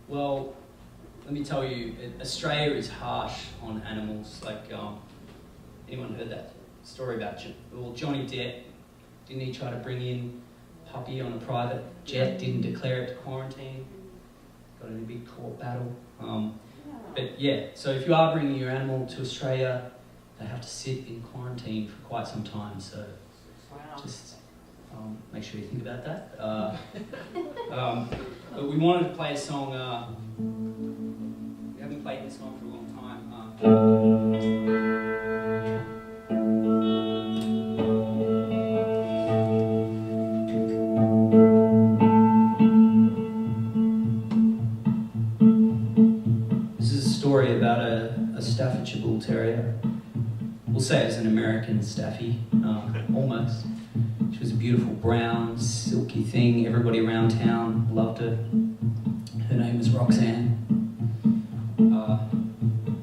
Well, let me tell you, Australia is harsh on animals. Like, anyone heard that story about Johnny Depp? Didn't he try to bring in puppy on a private jet? Didn't declare it to quarantine. Got in a big court battle. But yeah, so if you are bringing your animal to Australia, they have to sit in quarantine for quite some time. So just make sure you think about that. But we wanted to play a song. We haven't played this song for a long time. This is a story about a Staffordshire Bull Terrier. We'll say it's an American Staffy, almost. She was a beautiful brown, silky thing. Everybody around town loved her. Her name was Roxanne.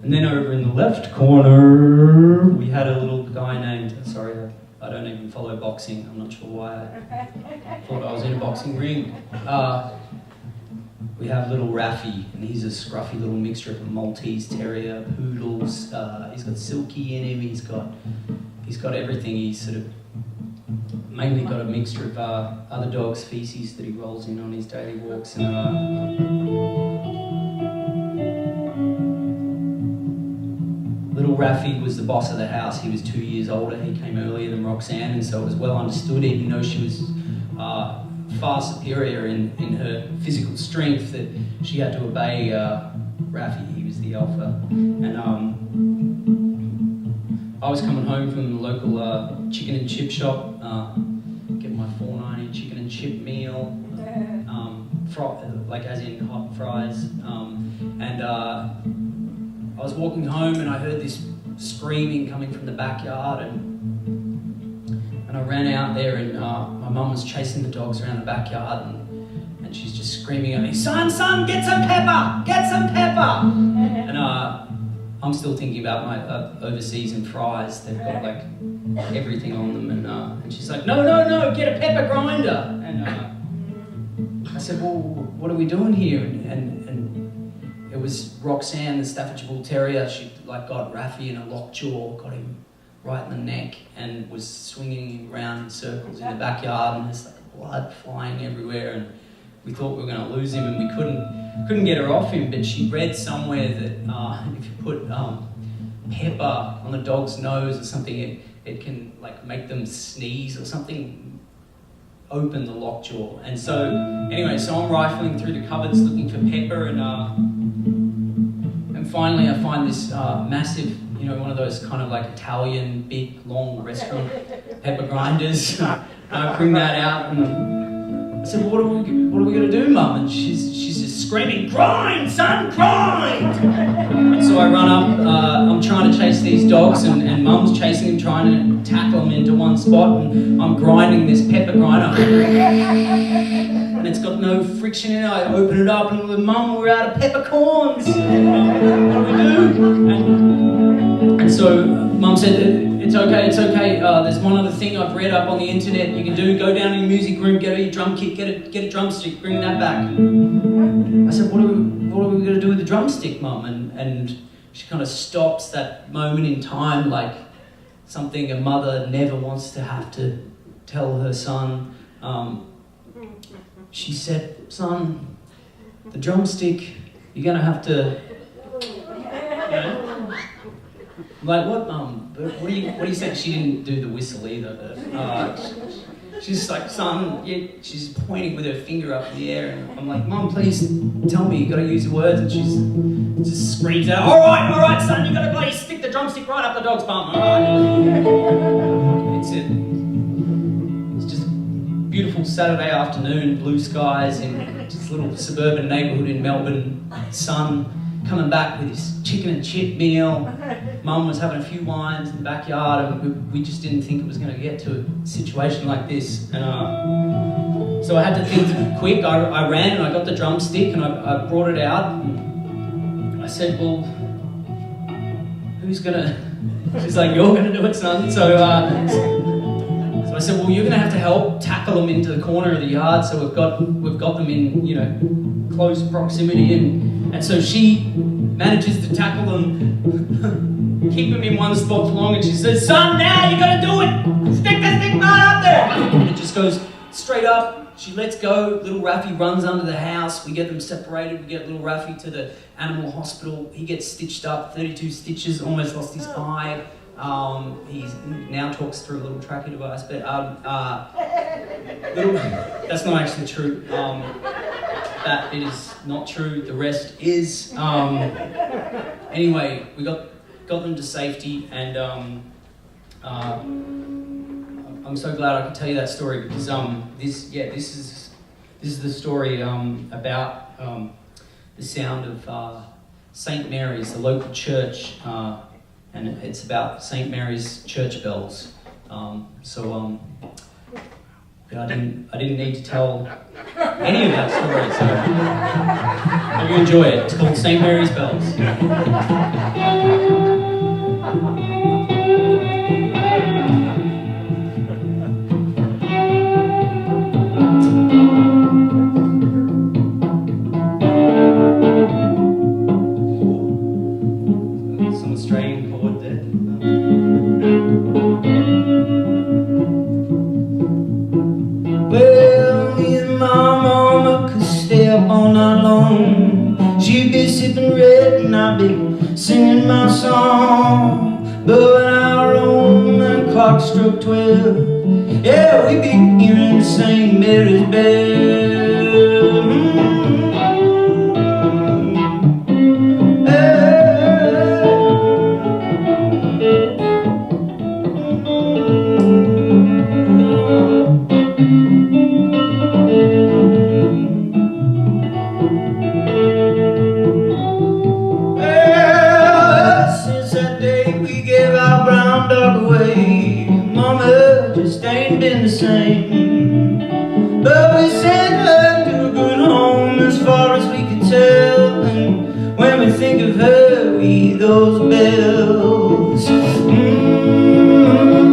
And then over in the left corner, we had a little guy named, sorry, I don't even follow boxing. I'm not sure why I thought I was in a boxing ring. We have little Raffy, and he's a scruffy little mixture of a Maltese Terrier, poodles. He's got silky in him. He's got everything. He's sort of mainly got a mixture of other dogs' feces that he rolls in on his daily walks. And little Raffy was the boss of the house. He was 2 years older. He came earlier than Roxanne, and so it was well understood, even though she was far superior in her physical strength, that she had to obey Raffy. He was the alpha. And I was coming home from the local chicken and chip shop, getting my $4.90 chicken and chip meal, like as in hot fries. And I was walking home and I heard this screaming coming from the backyard, and I ran out there, and my mum was chasing the dogs around the backyard, and she's just screaming at me, son, get some pepper, get some pepper. And I'm still thinking about my overseas and fries. They've got like everything on them, and she's like, no, get a pepper grinder. And I said, well, what are we doing here? And it was Roxanne, the Staffordshire Bull Terrier. She got Raffy in a lockjaw, got him right in the neck, and was swinging him around in circles in the backyard, and there's like blood flying everywhere, and we thought we were going to lose him, and we couldn't get her off him. But she read somewhere that if you put pepper on the dog's nose or something, it can like make them sneeze or something, open the lockjaw. And so anyway, so I'm rifling through the cupboards looking for pepper, and finally I find this massive, one of those kind of like Italian big long restaurant pepper grinders. I bring that out, and I said, what are we going to do, Mum? And she's just screaming, grind, son, grind! And so I run up, I'm trying to chase these dogs, and Mum's chasing them, trying to tackle them into one spot, and I'm grinding this pepper grinder. And it's got no friction in it. I open it up, and Mum, we're out of peppercorns. What do we do? And so Mum said, it's okay. There's one other thing I've read up on the internet you can do. Go down to your music room, get a drum kit, get a drumstick, bring that back. I said, what are we going to do with the drumstick, Mum? And she kind of stops that moment in time, like something a mother never wants to have to tell her son. She said, son, the drumstick, you're going to have to... I'm like, what, Mum? What do you say? She didn't do the whistle either. She's just like, son, yeah, she's pointing with her finger up in the air, and I'm like, Mum, please tell me, you got to use the words. And she's just screams out, all right, son, you got to bloody stick the drumstick right up the dog's bum. All right. It's just a beautiful Saturday afternoon, blue skies in this little suburban neighbourhood in Melbourne, sun. Coming back with this chicken and chip meal. Mum was having a few wines in the backyard, and we just didn't think it was going to get to a situation like this. And so I had to think quick. I ran and I got the drumstick and I brought it out. And I said, well, who's going to... She's like, you're going to do it, son. So So I said, well, you're going to have to help tackle them into the corner of the yard. So we've got them in, you know, close proximity, and so she manages to tackle them, keep them in one spot for long, and she says, "Son, now you got to do it. Stick the stick right up there." And it just goes straight up. She lets go. Little Raffy runs under the house. We get them separated. We get little Raffy to the animal hospital. He gets stitched up, 32 stitches, almost lost his eye. He now talks through a little trachea device, but that's not actually true. That bit is not true. The rest is. Anyway, we got them to safety, and I'm so glad I could tell you that story, because this is the story about the sound of St. Mary's, the local church. And it's about St. Mary's church bells. I didn't need to tell any of that story, so I hope you enjoy it. It's called St. Mary's Bells. Some Australian chord there. Well, me and my mama could stay up all night long. She'd be sipping red and I'd be singing my song. But when I roamed, that clock struck 12. Yeah, we'd be hearing St. Mary's bell. The same, but we sent her to a good home as far as we could tell, and when we think of her we hear those bells.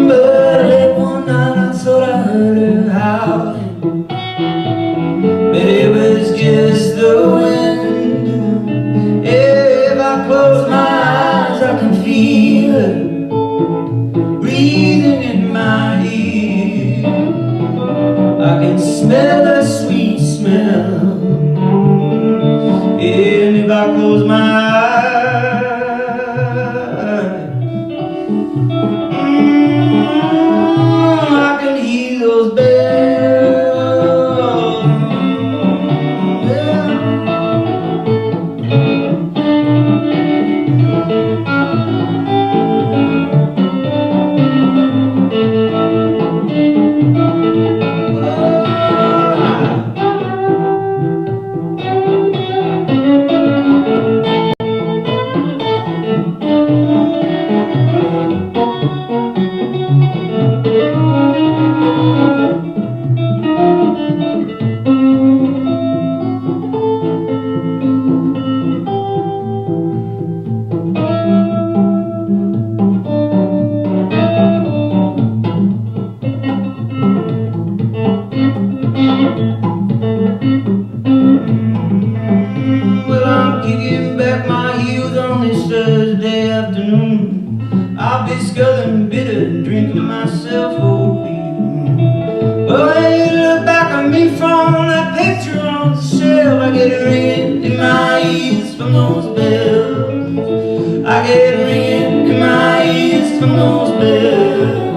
But late one night I thought I heard her howling, but it was just the wind. If I close my eyes I can feel her breathing in my ear. I can smell her sweet smell, and if I close my eyes, I can hear those bells. Thursday afternoon, I'll be sculling bitter and drinking myself a beer. But when you look back at me from that picture on the shelf, I get a ringing in my ears from those bells. I get a ringing in my ears from those bells.